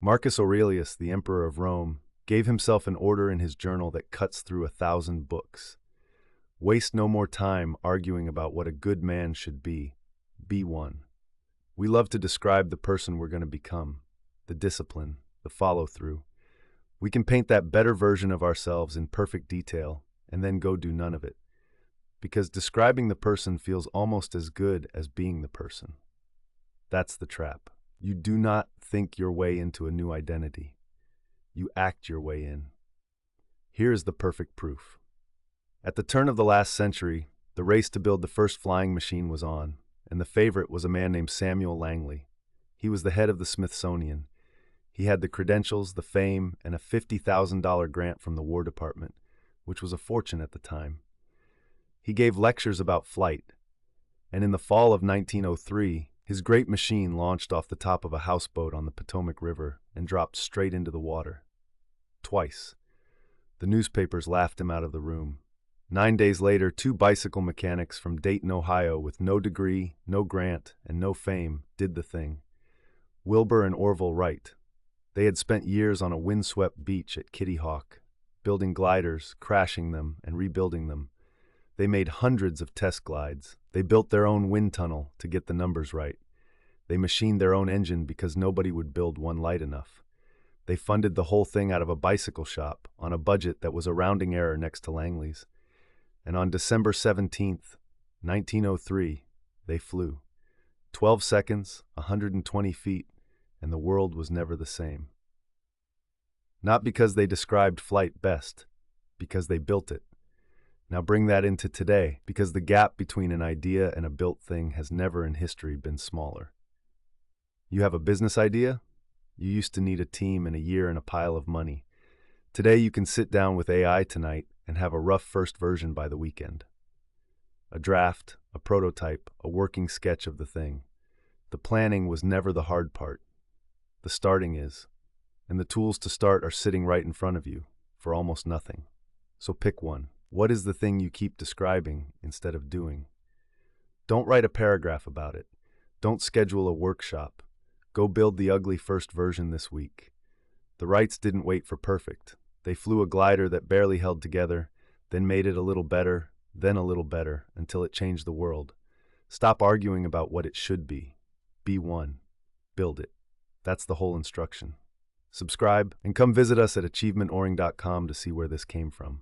Marcus Aurelius, the emperor of Rome, gave himself an order in his journal that cuts through 1,000 books. Waste no more time arguing about what a good man should be. Be one. We love to describe the person we're going to become, the discipline, the follow-through. We can paint that better version of ourselves in perfect detail and then go do none of it. Because describing the person feels almost as good as being the person. That's the trap. You do not think your way into a new identity. You act your way in. Here is the perfect proof. At the turn of the last century, the race to build the first flying machine was on, and the favorite was a man named Samuel Langley. He was the head of the Smithsonian. He had the credentials, the fame, and a $50,000 grant from the War Department, which was a fortune at the time. He gave lectures about flight, and in the fall of 1903, his great machine launched off the top of a houseboat on the Potomac River and dropped straight into the water. Twice. The newspapers laughed him out of the room. 9 days later, 2 bicycle mechanics from Dayton, Ohio, with no degree, no grant, and no fame, did the thing. Wilbur and Orville Wright. They had spent years on a windswept beach at Kitty Hawk, building gliders, crashing them, and rebuilding them. They made hundreds of test glides. They built their own wind tunnel to get the numbers right. They machined their own engine because nobody would build one light enough. They funded the whole thing out of a bicycle shop on a budget that was a rounding error next to Langley's. And on December 17th, 1903, they flew. 12 seconds, 120 feet, and the world was never the same. Not because they described flight best, because they built it. Now bring that into today, because the gap between an idea and a built thing has never in history been smaller. You have a business idea? You used to need a team and a year and a pile of money. Today you can sit down with AI tonight and have a rough first version by the weekend. A draft, a prototype, a working sketch of the thing. The planning was never the hard part. The starting is. And the tools to start are sitting right in front of you, for almost nothing. So pick one. What is the thing you keep describing instead of doing? Don't write a paragraph about it. Don't schedule a workshop. Go build the ugly first version this week. The Wrights didn't wait for perfect. They flew a glider that barely held together, then made it a little better, then a little better, until it changed the world. Stop arguing about what it should be. Be one. Build it. That's the whole instruction. Subscribe and come visit us at achievementoring.com to see where this came from.